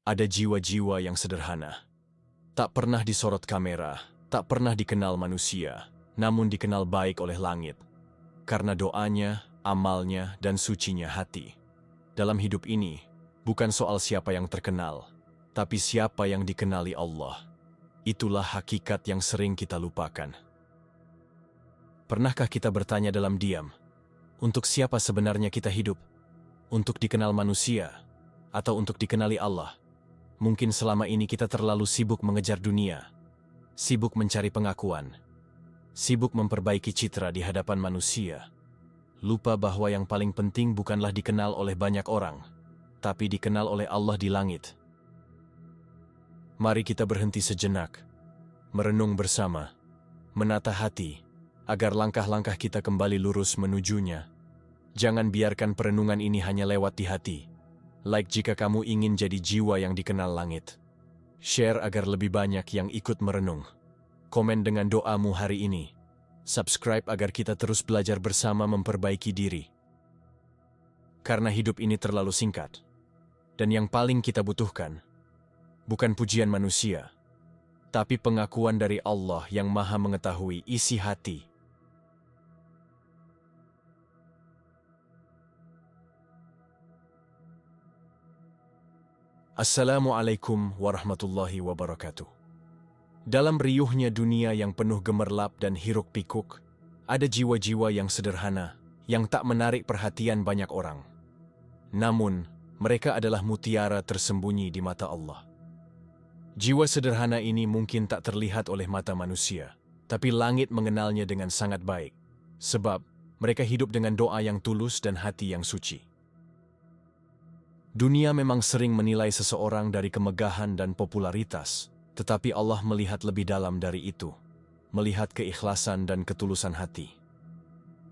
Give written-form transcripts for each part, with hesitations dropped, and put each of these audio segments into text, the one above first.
Ada jiwa-jiwa yang sederhana. Tak pernah disorot kamera, tak pernah dikenal manusia, namun dikenal baik oleh langit. Karena doanya, amalnya, dan sucinya hati. Dalam hidup ini, bukan soal siapa yang terkenal, tapi siapa yang dikenali Allah. Itulah hakikat yang sering kita lupakan. Pernahkah kita bertanya dalam diam, untuk siapa sebenarnya kita hidup? Untuk dikenal manusia, atau untuk dikenali Allah? Mungkin selama ini kita terlalu sibuk mengejar dunia, sibuk mencari pengakuan, sibuk memperbaiki citra di hadapan manusia. Lupa bahwa yang paling penting bukanlah dikenal oleh banyak orang, tapi dikenal oleh Allah di langit. Mari kita berhenti sejenak, merenung bersama, menata hati, agar langkah-langkah kita kembali lurus menujunya. Jangan biarkan perenungan ini hanya lewat di hati. Like jika kamu ingin jadi jiwa yang dikenal langit. Share agar lebih banyak yang ikut merenung. Komen dengan doamu hari ini. Subscribe agar kita terus belajar bersama memperbaiki diri. Karena hidup ini terlalu singkat. Dan yang paling kita butuhkan, bukan pujian manusia, tapi pengakuan dari Allah yang Maha Mengetahui isi hati. Assalamualaikum warahmatullahi wabarakatuh. Dalam riuhnya dunia yang penuh gemerlap dan hiruk-pikuk, ada jiwa-jiwa yang sederhana, yang tak menarik perhatian banyak orang. Namun, mereka adalah mutiara tersembunyi di mata Allah. Jiwa sederhana ini mungkin tak terlihat oleh mata manusia, tapi langit mengenalnya dengan sangat baik, sebab mereka hidup dengan doa yang tulus dan hati yang suci. Dunia memang sering menilai seseorang dari kemegahan dan popularitas, tetapi Allah melihat lebih dalam dari itu, melihat keikhlasan dan ketulusan hati.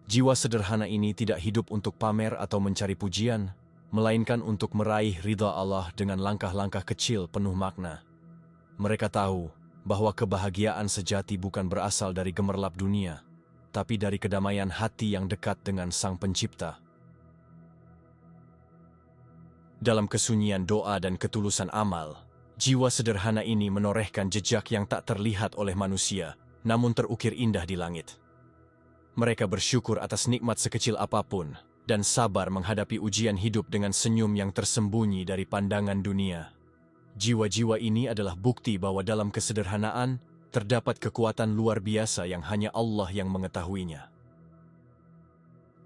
Jiwa sederhana ini tidak hidup untuk pamer atau mencari pujian, melainkan untuk meraih ridha Allah dengan langkah-langkah kecil penuh makna. Mereka tahu bahwa kebahagiaan sejati bukan berasal dari gemerlap dunia, tapi dari kedamaian hati yang dekat dengan Sang Pencipta. Dalam kesunyian doa dan ketulusan amal, jiwa sederhana ini menorehkan jejak yang tak terlihat oleh manusia, namun terukir indah di langit. Mereka bersyukur atas nikmat sekecil apapun, dan sabar menghadapi ujian hidup dengan senyum yang tersembunyi dari pandangan dunia. Jiwa-jiwa ini adalah bukti bahwa dalam kesederhanaan, terdapat kekuatan luar biasa yang hanya Allah yang mengetahuinya.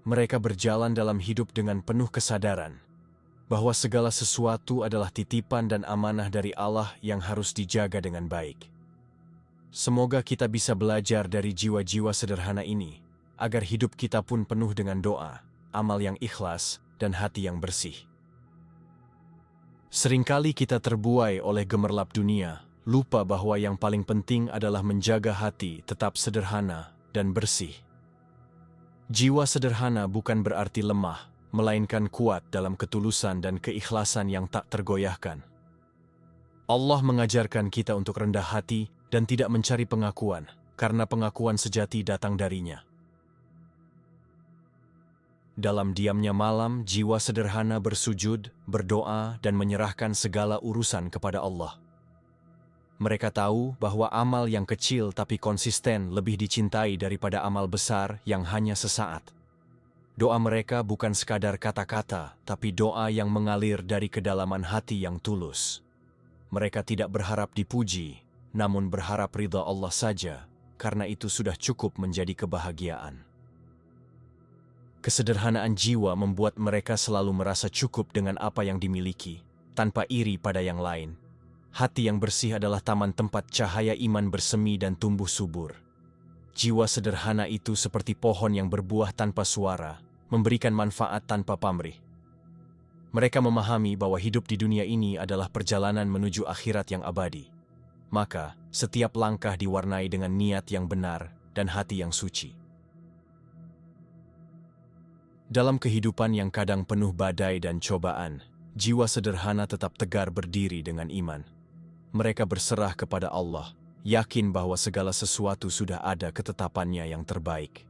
Mereka berjalan dalam hidup dengan penuh kesadaran, bahwa segala sesuatu adalah titipan dan amanah dari Allah yang harus dijaga dengan baik. Semoga kita bisa belajar dari jiwa-jiwa sederhana ini, agar hidup kita pun penuh dengan doa, amal yang ikhlas, dan hati yang bersih. Seringkali kita terbuai oleh gemerlap dunia, lupa bahwa yang paling penting adalah menjaga hati tetap sederhana dan bersih. Jiwa sederhana bukan berarti lemah, melainkan kuat dalam ketulusan dan keikhlasan yang tak tergoyahkan. Allah mengajarkan kita untuk rendah hati dan tidak mencari pengakuan, karena pengakuan sejati datang darinya. Dalam diamnya malam, jiwa sederhana bersujud, berdoa, dan menyerahkan segala urusan kepada Allah. Mereka tahu bahwa amal yang kecil tapi konsisten lebih dicintai daripada amal besar yang hanya sesaat. Doa mereka bukan sekadar kata-kata, tapi doa yang mengalir dari kedalaman hati yang tulus. Mereka tidak berharap dipuji, namun berharap ridha Allah saja, karena itu sudah cukup menjadi kebahagiaan. Kesederhanaan jiwa membuat mereka selalu merasa cukup dengan apa yang dimiliki, tanpa iri pada yang lain. Hati yang bersih adalah taman tempat cahaya iman bersemi dan tumbuh subur. Jiwa sederhana itu seperti pohon yang berbuah tanpa suara, memberikan manfaat tanpa pamrih. Mereka memahami bahwa hidup di dunia ini adalah perjalanan menuju akhirat yang abadi. Maka, setiap langkah diwarnai dengan niat yang benar dan hati yang suci. Dalam kehidupan yang kadang penuh badai dan cobaan, jiwa sederhana tetap tegar berdiri dengan iman. Mereka berserah kepada Allah, yakin bahwa segala sesuatu sudah ada ketetapannya yang terbaik.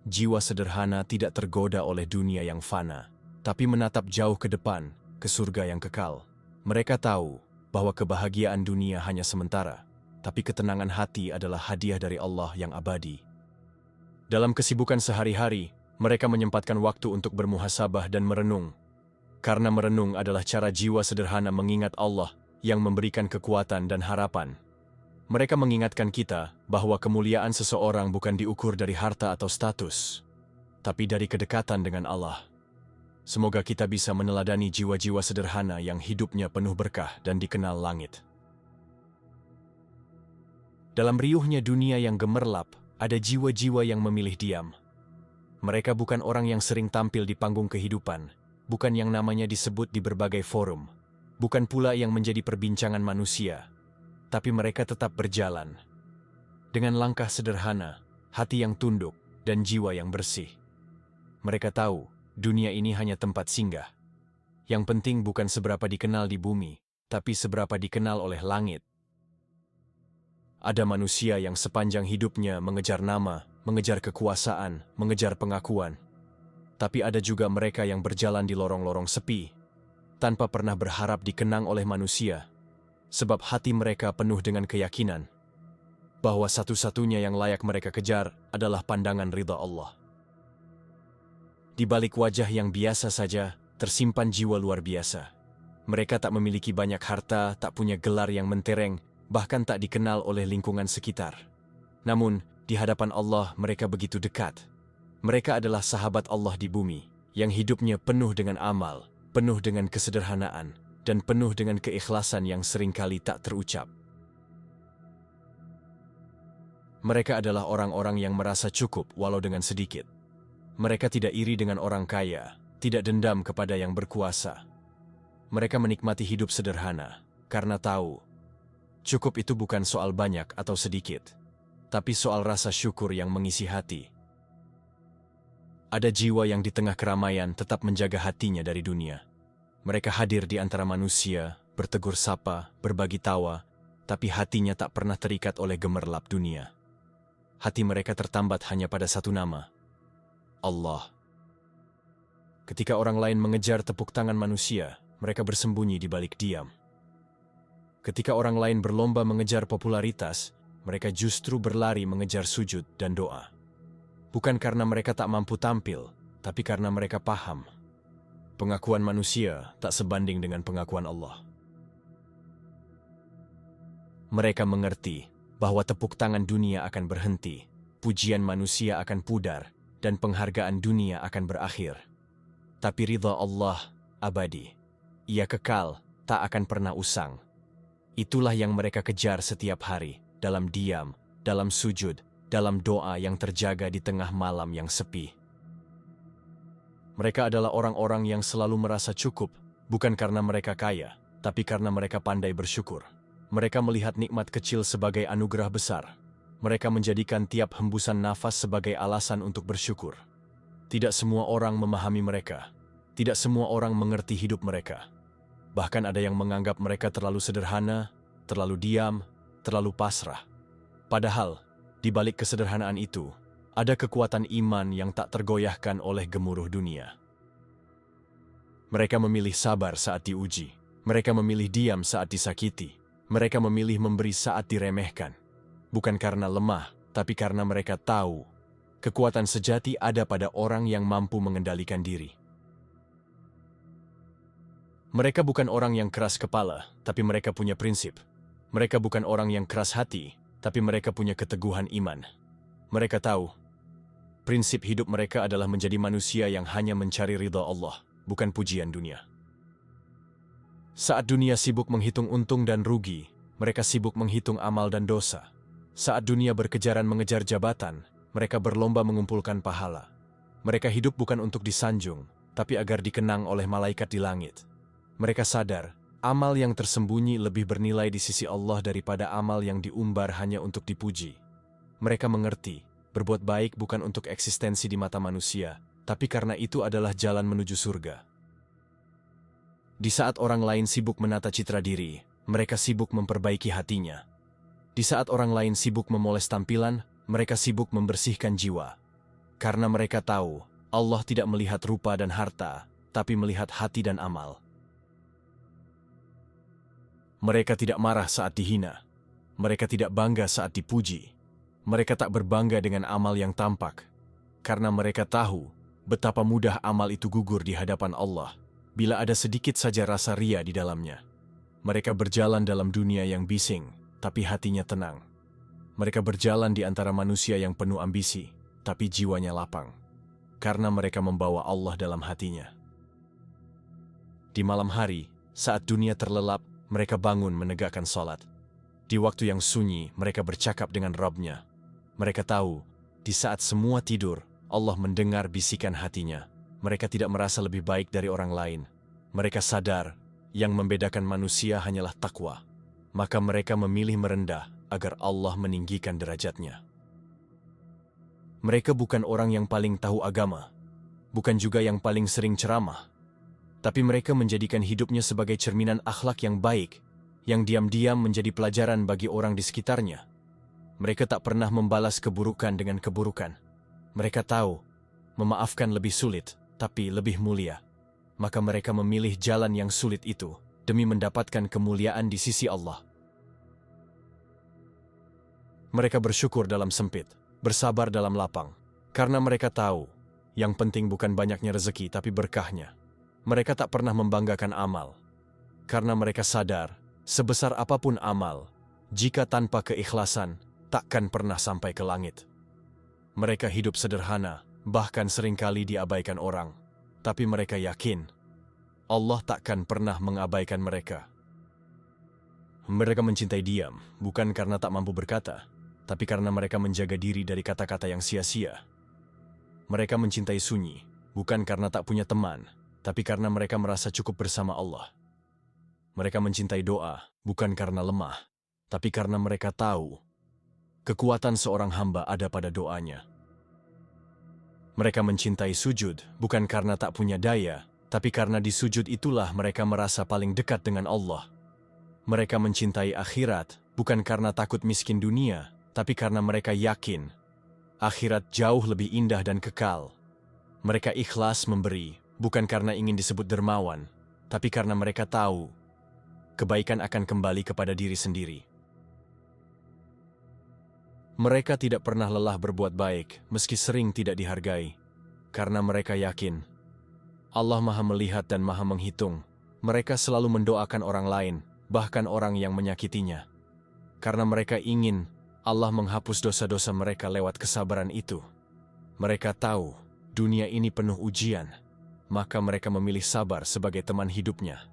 Jiwa sederhana tidak tergoda oleh dunia yang fana, tapi menatap jauh ke depan, ke surga yang kekal. Mereka tahu bahwa kebahagiaan dunia hanya sementara, tapi ketenangan hati adalah hadiah dari Allah yang abadi. Dalam kesibukan sehari-hari, mereka menyempatkan waktu untuk bermuhasabah dan merenung. Karena merenung adalah cara jiwa sederhana mengingat Allah yang memberikan kekuatan dan harapan. Mereka mengingatkan kita bahwa kemuliaan seseorang bukan diukur dari harta atau status, tapi dari kedekatan dengan Allah. Semoga kita bisa meneladani jiwa-jiwa sederhana yang hidupnya penuh berkah dan dikenal langit. Dalam riuhnya dunia yang gemerlap, ada jiwa-jiwa yang memilih diam. Mereka bukan orang yang sering tampil di panggung kehidupan, bukan yang namanya disebut di berbagai forum, bukan pula yang menjadi perbincangan manusia, tapi mereka tetap berjalan. Dengan langkah sederhana, hati yang tunduk, dan jiwa yang bersih. Mereka tahu, dunia ini hanya tempat singgah. Yang penting bukan seberapa dikenal di bumi, tapi seberapa dikenal oleh langit. Ada manusia yang sepanjang hidupnya mengejar nama, mengejar kekuasaan, mengejar pengakuan. Tapi ada juga mereka yang berjalan di lorong-lorong sepi, tanpa pernah berharap dikenang oleh manusia, sebab hati mereka penuh dengan keyakinan bahwa satu-satunya yang layak mereka kejar adalah pandangan ridha Allah. Di balik wajah yang biasa saja, tersimpan jiwa luar biasa. Mereka tak memiliki banyak harta, tak punya gelar yang mentereng, bahkan tak dikenal oleh lingkungan sekitar. Namun, di hadapan Allah mereka begitu dekat. Mereka adalah sahabat Allah di bumi, yang hidupnya penuh dengan amal, penuh dengan kesederhanaan, dan penuh dengan keikhlasan yang seringkali tak terucap. Mereka adalah orang-orang yang merasa cukup walau dengan sedikit. Mereka tidak iri dengan orang kaya, tidak dendam kepada yang berkuasa. Mereka menikmati hidup sederhana, karena tahu, cukup itu bukan soal banyak atau sedikit, tapi soal rasa syukur yang mengisi hati. Ada jiwa yang di tengah keramaian tetap menjaga hatinya dari dunia. Mereka hadir di antara manusia, bertegur sapa, berbagi tawa, tapi hatinya tak pernah terikat oleh gemerlap dunia. Hati mereka tertambat hanya pada satu nama, Allah. Ketika orang lain mengejar tepuk tangan manusia, mereka bersembunyi di balik diam. Ketika orang lain berlomba mengejar popularitas, mereka justru berlari mengejar sujud dan doa. Bukan karena mereka tak mampu tampil, tapi karena mereka paham pengakuan manusia tak sebanding dengan pengakuan Allah. Mereka mengerti bahwa tepuk tangan dunia akan berhenti, pujian manusia akan pudar, dan penghargaan dunia akan berakhir. Tapi ridha Allah abadi. Ia kekal, tak akan pernah usang. Itulah yang mereka kejar setiap hari, dalam diam, dalam sujud, dalam doa yang terjaga di tengah malam yang sepi. Mereka adalah orang-orang yang selalu merasa cukup, bukan karena mereka kaya, tapi karena mereka pandai bersyukur. Mereka melihat nikmat kecil sebagai anugerah besar. Mereka menjadikan tiap hembusan nafas sebagai alasan untuk bersyukur. Tidak semua orang memahami mereka. Tidak semua orang mengerti hidup mereka. Bahkan ada yang menganggap mereka terlalu sederhana, terlalu diam, terlalu pasrah. Padahal, di balik kesederhanaan itu, ada kekuatan iman yang tak tergoyahkan oleh gemuruh dunia. Mereka memilih sabar saat diuji. Mereka memilih diam saat disakiti. Mereka memilih memberi saat diremehkan. Bukan karena lemah, tapi karena mereka tahu kekuatan sejati ada pada orang yang mampu mengendalikan diri. Mereka bukan orang yang keras kepala, tapi mereka punya prinsip. Mereka bukan orang yang keras hati, tapi mereka punya keteguhan iman. Mereka tahu, prinsip hidup mereka adalah menjadi manusia yang hanya mencari ridha Allah, bukan pujian dunia. Saat dunia sibuk menghitung untung dan rugi, mereka sibuk menghitung amal dan dosa. Saat dunia berkejaran mengejar jabatan, mereka berlomba mengumpulkan pahala. Mereka hidup bukan untuk disanjung, tapi agar dikenang oleh malaikat di langit. Mereka sadar, amal yang tersembunyi lebih bernilai di sisi Allah daripada amal yang diumbar hanya untuk dipuji. Mereka mengerti, berbuat baik bukan untuk eksistensi di mata manusia, tapi karena itu adalah jalan menuju surga. Di saat orang lain sibuk menata citra diri, mereka sibuk memperbaiki hatinya. Di saat orang lain sibuk memoles tampilan, mereka sibuk membersihkan jiwa. Karena mereka tahu, Allah tidak melihat rupa dan harta, tapi melihat hati dan amal. Mereka tidak marah saat dihina. Mereka tidak bangga saat dipuji. Mereka tak berbangga dengan amal yang tampak. Karena mereka tahu betapa mudah amal itu gugur di hadapan Allah bila ada sedikit saja rasa ria di dalamnya. Mereka berjalan dalam dunia yang bising, tapi hatinya tenang. Mereka berjalan di antara manusia yang penuh ambisi, tapi jiwanya lapang. Karena mereka membawa Allah dalam hatinya. Di malam hari, saat dunia terlelap, mereka bangun menegakkan salat. Di waktu yang sunyi, mereka bercakap dengan Rabb-Nya. Mereka tahu, di saat semua tidur, Allah mendengar bisikan hatinya. Mereka tidak merasa lebih baik dari orang lain. Mereka sadar, yang membedakan manusia hanyalah takwa. Maka mereka memilih merendah agar Allah meninggikan derajatnya. Mereka bukan orang yang paling tahu agama, bukan juga yang paling sering ceramah. Tapi mereka menjadikan hidupnya sebagai cerminan akhlak yang baik, yang diam-diam menjadi pelajaran bagi orang di sekitarnya. Mereka tak pernah membalas keburukan dengan keburukan. Mereka tahu, memaafkan lebih sulit, tapi lebih mulia. Maka mereka memilih jalan yang sulit itu, demi mendapatkan kemuliaan di sisi Allah. Mereka bersyukur dalam sempit, bersabar dalam lapang. Karena mereka tahu, yang penting bukan banyaknya rezeki tapi berkahnya. Mereka tak pernah membanggakan amal. Karena mereka sadar, sebesar apapun amal, jika tanpa keikhlasan, takkan pernah sampai ke langit. Mereka hidup sederhana, bahkan seringkali diabaikan orang. Tapi mereka yakin, Allah takkan pernah mengabaikan mereka. Mereka mencintai diam, bukan karena tak mampu berkata, tapi karena mereka menjaga diri dari kata-kata yang sia-sia. Mereka mencintai sunyi, bukan karena tak punya teman, tapi karena mereka merasa cukup bersama Allah. Mereka mencintai doa, bukan karena lemah, tapi karena mereka tahu kekuatan seorang hamba ada pada doanya. Mereka mencintai sujud, bukan karena tak punya daya, tapi karena di sujud itulah mereka merasa paling dekat dengan Allah. Mereka mencintai akhirat, bukan karena takut miskin dunia, tapi karena mereka yakin akhirat jauh lebih indah dan kekal. Mereka ikhlas memberi, bukan karena ingin disebut dermawan, tapi karena mereka tahu kebaikan akan kembali kepada diri sendiri. Mereka tidak pernah lelah berbuat baik, meski sering tidak dihargai, karena mereka yakin Allah Maha Melihat dan Maha Menghitung. Mereka selalu mendoakan orang lain, bahkan orang yang menyakitinya, karena mereka ingin Allah menghapus dosa-dosa mereka lewat kesabaran itu. Mereka tahu dunia ini penuh ujian, maka mereka memilih sabar sebagai teman hidupnya.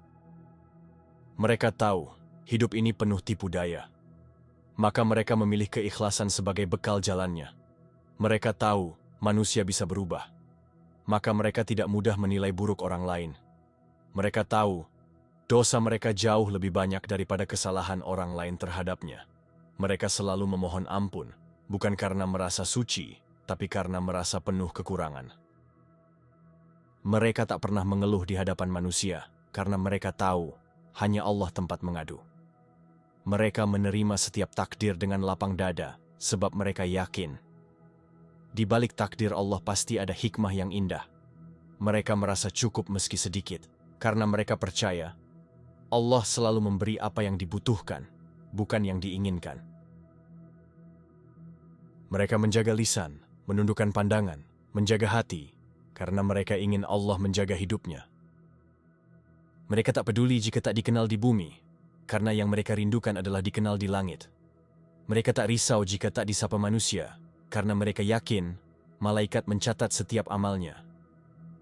Mereka tahu hidup ini penuh tipu daya, maka mereka memilih keikhlasan sebagai bekal jalannya. Mereka tahu manusia bisa berubah, maka mereka tidak mudah menilai buruk orang lain. Mereka tahu dosa mereka jauh lebih banyak daripada kesalahan orang lain terhadapnya. Mereka selalu memohon ampun, bukan karena merasa suci, tapi karena merasa penuh kekurangan. Mereka tak pernah mengeluh di hadapan manusia, karena mereka tahu hanya Allah tempat mengadu. Mereka menerima setiap takdir dengan lapang dada, sebab mereka yakin di balik takdir Allah pasti ada hikmah yang indah. Mereka merasa cukup meski sedikit, karena mereka percaya Allah selalu memberi apa yang dibutuhkan, bukan yang diinginkan. Mereka menjaga lisan, menundukkan pandangan, menjaga hati, karena mereka ingin Allah menjaga hidupnya. Mereka tak peduli jika tak dikenal di bumi, karena yang mereka rindukan adalah dikenal di langit. Mereka tak risau jika tak disapa manusia, karena mereka yakin malaikat mencatat setiap amalnya.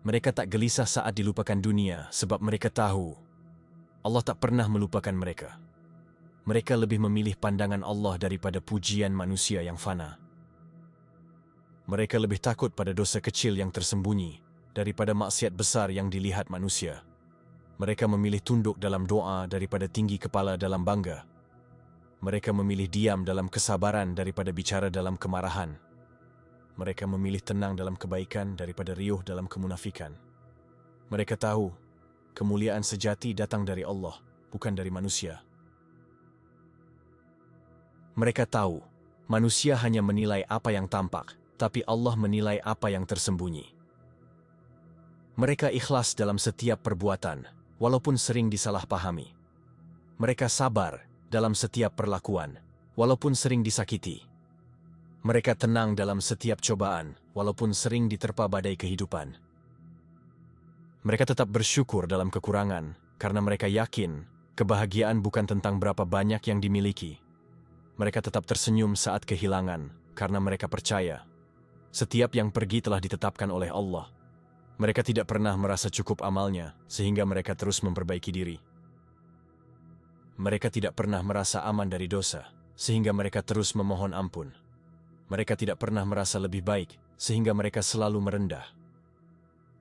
Mereka tak gelisah saat dilupakan dunia, sebab mereka tahu Allah tak pernah melupakan mereka. Mereka lebih memilih pandangan Allah daripada pujian manusia yang fana. Mereka lebih takut pada dosa kecil yang tersembunyi daripada maksiat besar yang dilihat manusia. Mereka memilih tunduk dalam doa daripada tinggi kepala dalam bangga. Mereka memilih diam dalam kesabaran daripada bicara dalam kemarahan. Mereka memilih tenang dalam kebaikan daripada riuh dalam kemunafikan. Mereka tahu kemuliaan sejati datang dari Allah, bukan dari manusia. Mereka tahu manusia hanya menilai apa yang tampak, tapi Allah menilai apa yang tersembunyi. Mereka ikhlas dalam setiap perbuatan, walaupun sering disalahpahami. Mereka sabar dalam setiap perlakuan, walaupun sering disakiti. Mereka tenang dalam setiap cobaan, walaupun sering diterpa badai kehidupan. Mereka tetap bersyukur dalam kekurangan, karena mereka yakin kebahagiaan bukan tentang berapa banyak yang dimiliki. Mereka tetap tersenyum saat kehilangan, karena mereka percaya setiap yang pergi telah ditetapkan oleh Allah. Mereka tidak pernah merasa cukup amalnya, sehingga mereka terus memperbaiki diri. Mereka tidak pernah merasa aman dari dosa, sehingga mereka terus memohon ampun. Mereka tidak pernah merasa lebih baik, sehingga mereka selalu merendah.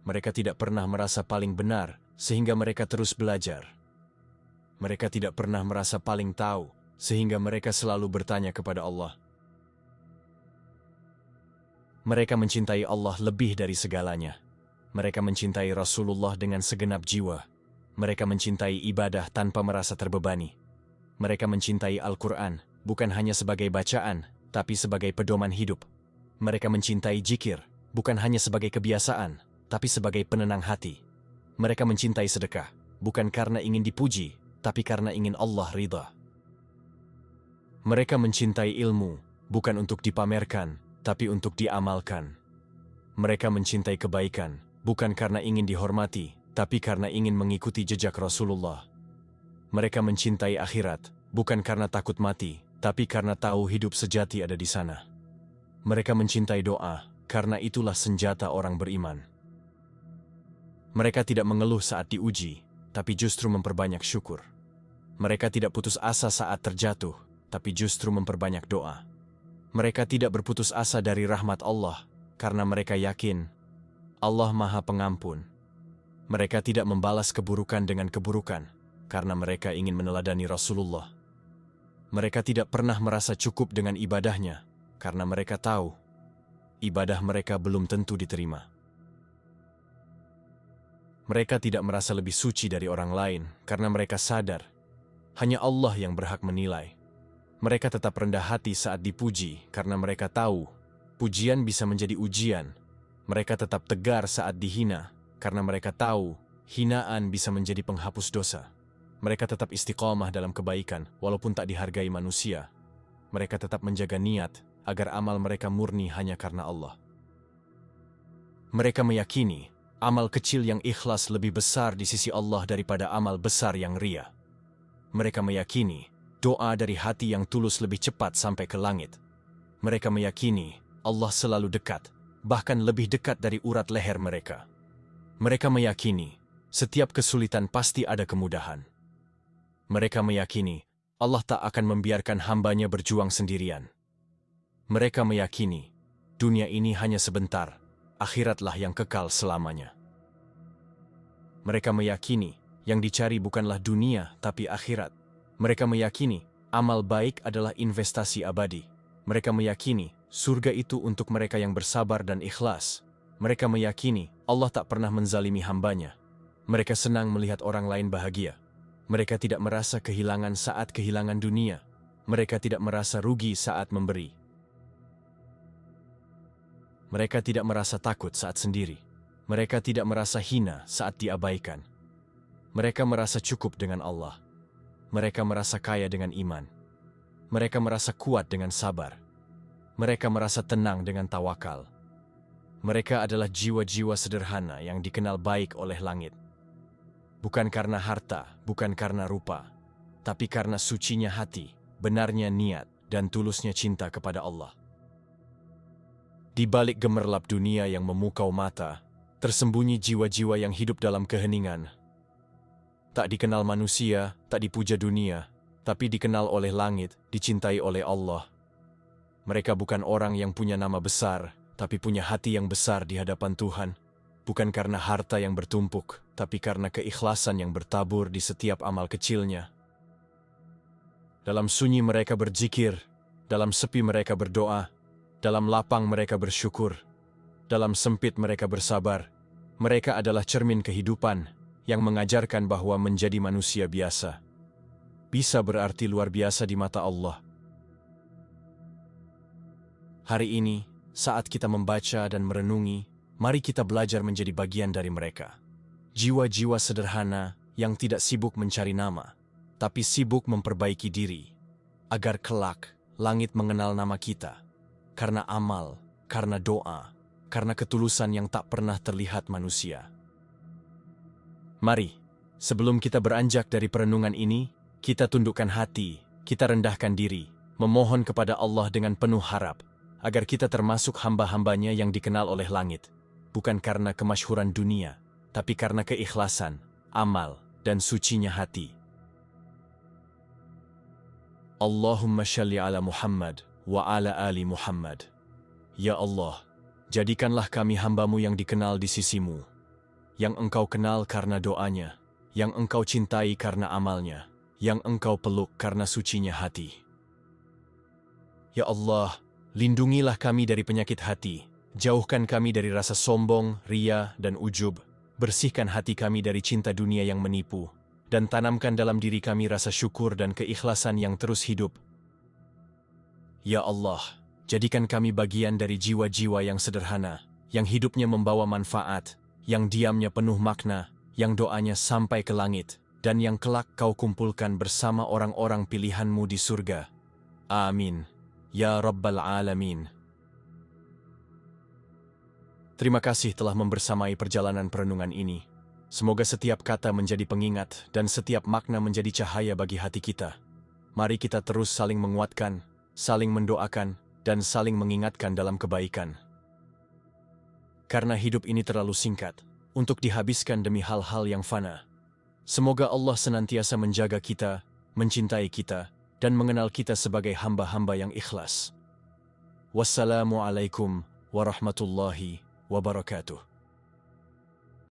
Mereka tidak pernah merasa paling benar, sehingga mereka terus belajar. Mereka tidak pernah merasa paling tahu, sehingga mereka selalu bertanya kepada Allah. Mereka mencintai Allah lebih dari segalanya. Mereka mencintai Rasulullah dengan segenap jiwa. Mereka mencintai ibadah tanpa merasa terbebani. Mereka mencintai Al-Quran, bukan hanya sebagai bacaan, tapi sebagai pedoman hidup. Mereka mencintai zikir, bukan hanya sebagai kebiasaan, tapi sebagai penenang hati. Mereka mencintai sedekah, bukan karena ingin dipuji, tapi karena ingin Allah ridha. Mereka mencintai ilmu, bukan untuk dipamerkan, tapi untuk diamalkan. Mereka mencintai kebaikan, bukan karena ingin dihormati, tapi karena ingin mengikuti jejak Rasulullah. Mereka mencintai akhirat, bukan karena takut mati, tapi karena tahu hidup sejati ada di sana. Mereka mencintai doa, karena itulah senjata orang beriman. Mereka tidak mengeluh saat diuji, tapi justru memperbanyak syukur. Mereka tidak putus asa saat terjatuh, tapi justru memperbanyak doa. Mereka tidak berputus asa dari rahmat Allah, karena mereka yakin Allah Maha Pengampun. Mereka tidak membalas keburukan dengan keburukan, karena mereka ingin meneladani Rasulullah. Mereka tidak pernah merasa cukup dengan ibadahnya, karena mereka tahu ibadah mereka belum tentu diterima. Mereka tidak merasa lebih suci dari orang lain, karena mereka sadar hanya Allah yang berhak menilai. Mereka tetap rendah hati saat dipuji, karena mereka tahu pujian bisa menjadi ujian. Mereka tetap tegar saat dihina, karena mereka tahu hinaan bisa menjadi penghapus dosa. Mereka tetap istiqomah dalam kebaikan, walaupun tak dihargai manusia. Mereka tetap menjaga niat, agar amal mereka murni hanya karena Allah. Mereka meyakini amal kecil yang ikhlas lebih besar di sisi Allah daripada amal besar yang ria. Mereka meyakini doa dari hati yang tulus lebih cepat sampai ke langit. Mereka meyakini Allah selalu dekat, bahkan lebih dekat dari urat leher mereka. Mereka meyakini setiap kesulitan pasti ada kemudahan. Mereka meyakini Allah tak akan membiarkan hambanya berjuang sendirian. Mereka meyakini dunia ini hanya sebentar, akhiratlah yang kekal selamanya. Mereka meyakini yang dicari bukanlah dunia tapi akhirat. Mereka meyakini amal baik adalah investasi abadi. Mereka meyakini surga itu untuk mereka yang bersabar dan ikhlas. Mereka meyakini Allah tak pernah menzalimi hambanya. Mereka senang melihat orang lain bahagia. Mereka tidak merasa kehilangan saat kehilangan dunia. Mereka tidak merasa rugi saat memberi. Mereka tidak merasa takut saat sendiri. Mereka tidak merasa hina saat diabaikan. Mereka merasa cukup dengan Allah. Mereka merasa kaya dengan iman. Mereka merasa kuat dengan sabar. Mereka merasa tenang dengan tawakal. Mereka adalah jiwa-jiwa sederhana yang dikenal baik oleh langit. Bukan karena harta, bukan karena rupa, tapi karena sucinya hati, benarnya niat, dan tulusnya cinta kepada Allah. Di balik gemerlap dunia yang memukau mata, tersembunyi jiwa-jiwa yang hidup dalam keheningan. Tak dikenal manusia, tak dipuja dunia, tapi dikenal oleh langit, dicintai oleh Allah. Mereka bukan orang yang punya nama besar, tapi punya hati yang besar di hadapan Tuhan. Bukan karena harta yang bertumpuk, tapi karena keikhlasan yang bertabur di setiap amal kecilnya. Dalam sunyi mereka berzikir, dalam sepi mereka berdoa, dalam lapang mereka bersyukur, dalam sempit mereka bersabar. Mereka adalah cermin kehidupan yang mengajarkan bahwa menjadi manusia biasa bisa berarti luar biasa di mata Allah. Hari ini, saat kita membaca dan merenungi, mari kita belajar menjadi bagian dari mereka. Jiwa-jiwa sederhana yang tidak sibuk mencari nama, tapi sibuk memperbaiki diri, agar kelak langit mengenal nama kita, karena amal, karena doa, karena ketulusan yang tak pernah terlihat manusia. Mari, sebelum kita beranjak dari perenungan ini, kita tundukkan hati, kita rendahkan diri, memohon kepada Allah dengan penuh harap, agar kita termasuk hamba-hambanya yang dikenal oleh langit, bukan karena kemasyhuran dunia, tapi karena keikhlasan, amal, dan sucinya hati. Allahumma shalli ala Muhammad wa ala ali Muhammad. Ya Allah, jadikanlah kami hamba-Mu yang dikenal di sisi-Mu, yang Engkau kenal karena doanya, yang Engkau cintai karena amalnya, yang Engkau peluk karena sucinya hati. Ya Allah, lindungilah kami dari penyakit hati, jauhkan kami dari rasa sombong, ria, dan ujub, bersihkan hati kami dari cinta dunia yang menipu, dan tanamkan dalam diri kami rasa syukur dan keikhlasan yang terus hidup. Ya Allah, jadikan kami bagian dari jiwa-jiwa yang sederhana, yang hidupnya membawa manfaat, yang diamnya penuh makna, yang doanya sampai ke langit, dan yang kelak Kau kumpulkan bersama orang-orang pilihan-Mu di surga. Amin. Ya Rabbal Alamin. Terima kasih telah membersamai perjalanan perenungan ini. Semoga setiap kata menjadi pengingat dan setiap makna menjadi cahaya bagi hati kita. Mari kita terus saling menguatkan, saling mendoakan, dan saling mengingatkan dalam kebaikan. Karena hidup ini terlalu singkat untuk dihabiskan demi hal-hal yang fana. Semoga Allah senantiasa menjaga kita, mencintai kita, dan mengenal kita sebagai hamba-hamba yang ikhlas. Wassalamualaikum warahmatullahi wabarakatuh.